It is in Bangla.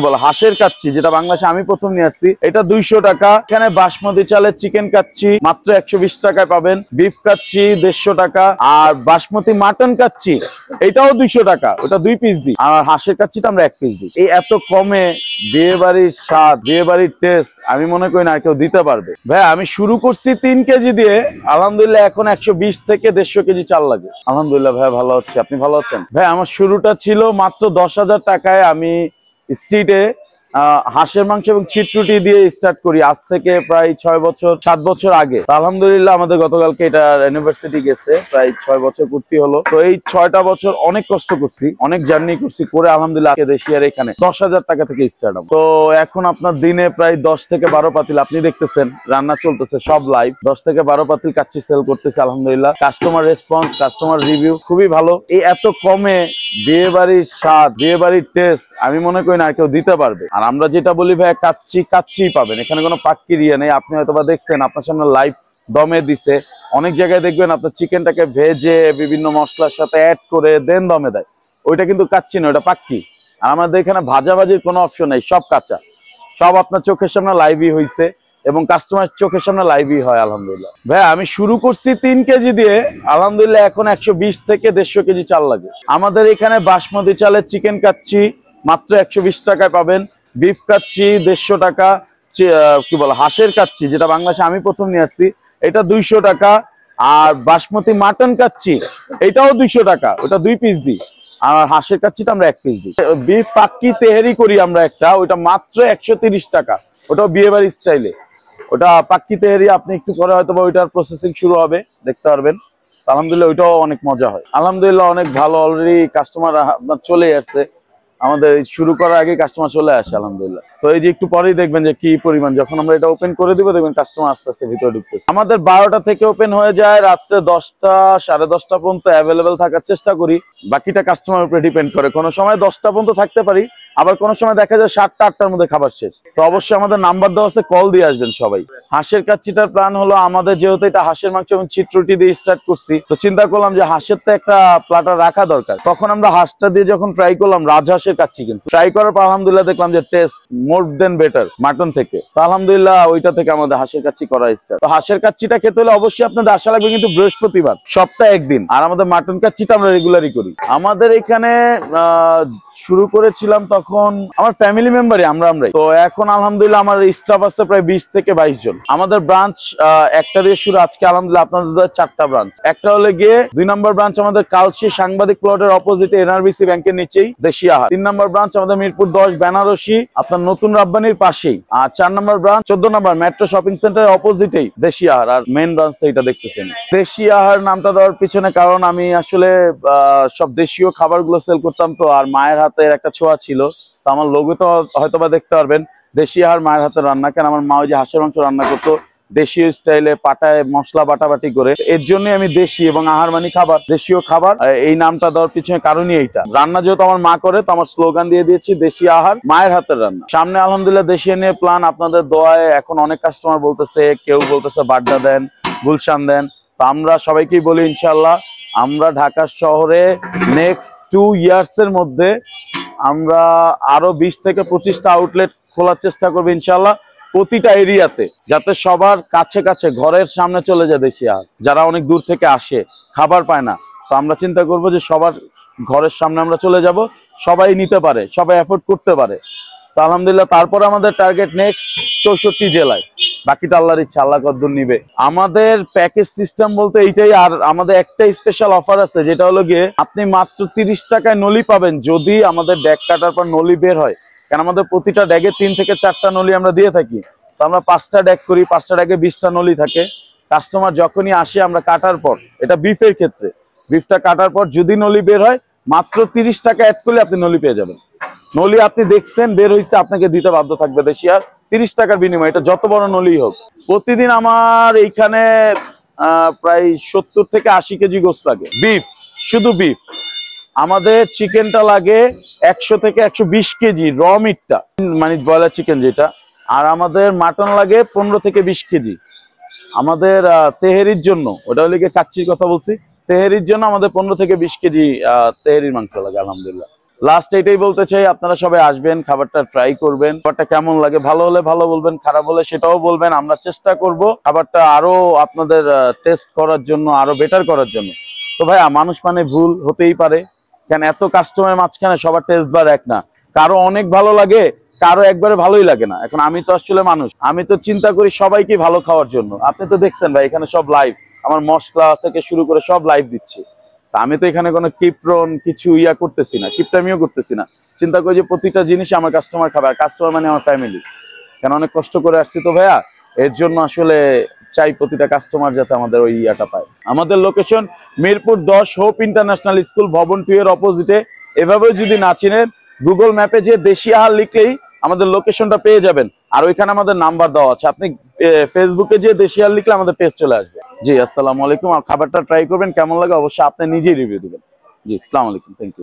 বলো হাঁসের কাচ্ছি, যেটা বাংলাদেশে আমি প্রথম নিয়ে আসছি, এটা 200 টাকা। এখানে বাসমতি চালের চিকেন কাচ্ছি মাত্র 120 টাকায় পাবেন। বিফ কাচ্ছি 150 টাকা। আর বাসমতি মাটন কাচ্ছি এটাও 200 টাকা, ওটা 2 পিস দিই। আর হাঁসের কাচ্ছিটা আমরা 1 পিস দিই। এই এত কমে বিয়ে বাড়ির স্বাদ, বিয়ে বাড়ির টেস্ট আমি মনে করি না আর কেউ দিতে পারবে। ভাই আমি শুরু করছি 3 কেজি দিয়ে, আলহামদুলিল্লাহ এখন 120 থেকে 150 কেজি চাল লাগে। আলহামদুলিল্লাহ ভাই ভালো আছি, আপনি ভালো আছেন? ভাই আমার শুরুটা ছিল মাত্র 10,000 টাকায়। আমি স্ট্রিটে হাঁসের মাংস এবং ছিটরুটি দিয়ে স্টার্ট করি আজ থেকে প্রায় 7 বছর আগে। আলহামদুলিল্লাহ আমাদের গতকালকে এটা ইউনিভার্সিটি গেছে, প্রায় 6 বছর পূর্তি হলো। তো এই 6টা বছর অনেক কষ্ট করছি, অনেক জার্নি করছি করে আলহামদুলিল্লাহ দেশিয়ার এখানে 10,000 টাকা থেকে স্টার্ট হবে। তো এখন আপনার দিনে প্রায় 10 থেকে 12 পাতিল আপনি দেখতেছেন, রান্না চলতেছে সব লাইভ। 10 থেকে 12 পাতিল কাচ্চি সেল করতেছে আলহামদুলিল্লাহ। কাস্টমার রেসপন্স, কাস্টমার রিভিউ খুবই ভালো। এই এত কমে বিয়ে বাড়ির স্বাদ, বিয়ে বাড়ির টেস্ট আমি মনে করি না আর কেউ দিতে পারবে। আর আমরা যেটা বলি ভাই কাচ্চিই পাবেন, এখানে কোনো পাক্কির ইয়ে নেই। আপনি হয়তো বা দেখছেন, আপনার সামনে লাইভ দমে দিছে। অনেক জায়গায় দেখবেন আপনার চিকেনটাকে ভেজে বিভিন্ন মশলার সাথে অ্যাড করে দেন দমে দেয়, ওইটা কিন্তু কাচ্চি না, ওটা পাক্কি। আর আমাদের এখানে ভাজাভাজির কোনো অপশন নেই, সব কাঁচা, সব আপনার চোখের সামনে লাইভই হয়েছে এবং কাস্টমার চোখের সামনে লাইভই হয় আলহামদুলিল্লাহ। ভাই আমি শুরু করছি 3 কেজি দিয়ে, আলহামদুলিল্লাহ এখন 120 থেকে 150 কেজি চাল লাগে। আমাদের এখানে বাসমতি চালের চিকেন কাচ্ছি মাত্র 120 টাকায় পাবেন। বিফ কাচ্ছি 150 টাকা। হাঁসের কাচ্ছি, যেটা বাংলাদেশে আমি প্রথম নিয়ে আসছি, এটা 200 টাকা। আর বাসমতি মাটন কাচ্ছি এটাও 200 টাকা, ওটা 2 পিস দিই। আর হাঁসের কাচ্ছিটা আমরা 1 পিস দিই। বিফ পাক্কি তেহেরি করি আমরা একটা, ওইটা মাত্র 130 টাকা, ওটাও বিয়ে বাড়ির স্টাইলে। ওটা পাক্কি তেহেরি, আপনি একটু পরে হয়তো বা ওইটার প্রসেসিং শুরু হবে, দেখতে পারবেন। আলহামদুলিল্লাহ ওইটাও অনেক মজা হয়, আলহামদুলিল্লাহ অনেক ভালো। অলরেডি কাস্টমার আপনার চলে আসছে, আমাদের শুরু করার আগে কাস্টমার চলে আসে আলহামদুলিল্লাহ। তো এই যে একটু পরেই দেখবেন যে কি পরিমাণ, যখন আমরা এটা ওপেন করে দিব দেখবেন কাস্টমার আস্তে আস্তে ভিতরে ঢুকতেছে। আমাদের 12টা থেকে ওপেন হয়ে যায়, রাত্রে 10টা 10:30 পর্যন্ত অ্যাভেলেবেল থাকার চেষ্টা করি। বাকিটা কাস্টমার উপরে ডিপেন্ড করে, কোনো সময় 10টা পর্যন্ত থাকতে পারি, আবার কোনো সময় দেখা যায় 7টা 8টার মধ্যে খাবার শেষ। তো অবশ্যই আমাদের নাম্বার দেওয়া আছে, কল দিয়ে আসবেন সবাই। হাঁসের কাচ্চিটার প্ল্যান হলো, আমাদের যেহেতু এটা হাঁসের মাংস এবং ছিটরুটি দিয়ে স্টার্ট করছি, তো চিন্তা করলাম যে হাঁসের তো একটা প্লাটার রাখা দরকার। তখন আমরা হাঁসটা দিয়ে যখন ট্রাই করলাম, রাজহাঁসের কাচ্চি, কিন্তু ট্রাই করার পর আলহামদুলিল্লাহ দেখলাম যে টেস্ট মোর দেন বেটার মাটন থেকে। তো আলহামদুলিল্লাহ ওইটা থেকে আমাদের হাঁসের কাচ্চি করা স্টার্ট। তো হাঁসের কাচ্চিটা খেতে হলে অবশ্যই আপনাদের আসা লাগবে কিন্তু বৃহস্পতিবার, সপ্তাহে 1 দিন। আর আমাদের মাটন কাচ্চিটা আমরা রেগুলারই করি। আমাদের এখানে শুরু করেছিলাম তখন আমার ফ্যামিলি মেম্বারই, আমরাই। তো এখন আলহামদুলিল্লাহ আমার স্টাফ আছে প্রায় 20 থেকে 22 জন। আমাদের ব্রাঞ্চ একটা দিয়ে শুরু, আজকে আলহামদুলিল্লাহ আপনাদের 4টা ব্রাঞ্চ। একটা হলে গিয়ে 2 নম্বর ব্রাঞ্চ আমাদের কালশি সাংবাদিক প্লটের অপোজিটে এনআরবিসি ব্যাংকের নিচেই দেশিয়াহাট। 3 নম্বর ব্রাঞ্চ আমাদের মিরপুর 10 বেনারসি, আপনার নতুন রাব্বানির পাশেই। আর 4 নম্বর ব্রাঞ্চ 14 নম্বর মেট্রো শপিং সেন্টারের অপোজিটেই দেশিয়াহাট। আর মেইন ব্রাঞ্চ তো এটা দেখতেছেন। দেশিয়াহাট নামটা দেওয়ার পিছনে কারণ আমি আসলে সব দেশীয় খাবারগুলো সেল করতাম, তো আর মায়ের হাতের একটা ছোঁয়া ছিল। তো আমার লোগো তো হয়তো বা দেখতে পারবেন, দেশিয়াহাট মায়ের হাতের রান্না। কেন আমার মা ওই যে হাঁসের মাংস রান্না করতো দেশীয় স্টাইলে, পাটায় মশলা বাটাবাটি করে। এর জন্যই আমি দেশি এবং আহার মানে খাবার, দেশীয় খাবার এই নামটা দেওয়ার পিছনে কারণই এইটা। রান্না যেহেতু আমার মা করে, তো আমার স্লোগান দিয়ে দিয়েছি দেশি আহার মায়ের হাতের রান্না। সামনে আলহামদুলিল্লাহ দেশীয় নিয়ে প্ল্যান, আপনাদের দোয়ায় এখন অনেক কাস্টমার বলতেছে, কেউ বলতেছে বাড্ডা দেন, গুলশান দেন। তো আমরা সবাইকেই বলি ইনশাল্লাহ আমরা ঢাকা শহরে নেক্সট 2 ইয়ার্স এর মধ্যে আমরা আরো 20 থেকে 25টা আউটলেট খোলার চেষ্টা করবো ইনশাল্লাহ, প্রতিটা এরিয়াতে, যাতে সবার কাছে কাছে ঘরের সামনে চলে যায় দেশিয়াহাট। যারা অনেক দূর থেকে আসে, খাবার পায় না, তো আমরা চিন্তা করবো যে সবার ঘরের সামনে আমরা চলে যাব, সবাই নিতে পারে, সবাই এফোর্ড করতে পারে। তো আলহামদুলিল্লাহ তারপরে আমাদের টার্গেট নেক্সট 64 জেলায়, বাকিটা আল্লাহর ইচ্ছা, আল্লাহ কদ্দুর নিবে। আমাদের প্যাকেজ সিস্টেম বলতে এইটাই। আর আমাদের একটাই স্পেশাল অফার আছে, যেটা হলো গিয়ে আপনি মাত্র 30 টাকায় নলি পাবেন যদি আমাদের ড্যাগ কাটার পর নলি বের হয়। কারণ আমাদের প্রতিটা ড্যাগে 3 থেকে 4টা নলি আমরা দিয়ে থাকি। তো আমরা 5টা ড্যাগ করি, 5টা ড্যাগে 20টা নলি থাকে। কাস্টমার যখনই আসে আমরা কাটার পর, এটা বিফের ক্ষেত্রে, বিফটা কাটার পর যদি নলি বের হয় মাত্র 30 টাকা অ্যাড করলে আপনি নলি পেয়ে যাবেন। নলি আপনি দেখছেন বের হয়েছে, আপনাকে দিতে বাধ্য থাকবে দেশিয়ার 30 টাকার বিনিময়ে, এটা যত বড় নলি হোক। প্রতিদিন আমার এইখানে প্রায় 70 থেকে 80 কেজি গোস্ত লাগে, বিফ, শুধু বিফ। আমাদের চিকেনটা লাগে 100 থেকে 120 কেজি, র মিটটা মানে ব্রয়লার চিকেন যেটা। আর আমাদের মাটন লাগে 15 থেকে 20 কেজি। আমাদের তেহেরির জন্য, ওটা হলে কাচ্চির কথা বলছি, তেহেরির জন্য আমাদের 15 থেকে 20 কেজি তেহেরির মাংস লাগে আলহামদুলিল্লাহ। লাস্ট এটাই বলতে চাই, আপনারা সবাই আসবেন, খাবারটা ট্রাই করবেন, খাবারটা কেমন লাগে, ভালো হলে ভালো বলবেন, খারাপ হলে সেটাও বলবেন। আমরা চেষ্টা করব খাবারটা আরো আপনাদের টেস্ট করার জন্য, আরো বেটার করার জন্য। তো ভাইয়া, মানুষ মানে ভুল হতেই পারে, কেন এত কাস্টমারের মাঝখানে সবার টেস্ট বার এক না, কারো অনেক ভালো লাগে, কারো একবারে ভালোই লাগে না। এখন আমি তো আসলে মানুষ, আমি তো চিন্তা করি সবাইকে ভালো খাওয়ার জন্য। আপনি তো দেখছেন ভাই, এখানে সব লাইভ, আমার মশলা থেকে শুরু করে সব লাইভ দিচ্ছি। আমি তো এখানে কোনো কিপ্রন কিছু করতেছি না, কিপটামিও করতেছি না। চিন্তা করি যে প্রতিটা জিনিস আমার কাস্টমার খাবে, আর কাস্টমার মানে আমার ফ্যামিলি। কেন অনেক কষ্ট করে আসছি তো ভাইয়া, এর জন্য আসলে চাই প্রতিটা কাস্টমার যাতে আমাদের ওই পায়। আমাদের location Mirpur 10 hope international school ভবন 2 এর অপোজিটে। এভাবে যদি না চিনেন, গুগল ম্যাপে যে দেশি আহার লিখলেই আমাদের লোকেশনটা পেয়ে যাবেন। আর ওইখানে আমাদের নাম্বার দেওয়া আছে, আপনি ফেসবুকে যে দেশি আহার লিখলে আমাদের পেজ চলে আসবে। জি, আসসালামু আলাইকুম। আর খাবারটা ট্রাই করবেন, কেমন লাগে অবশ্যই আপনি নিজেই রিভিউ দিবেন। জি, আসসালামু আলাইকুম, থ্যাংক ইউ।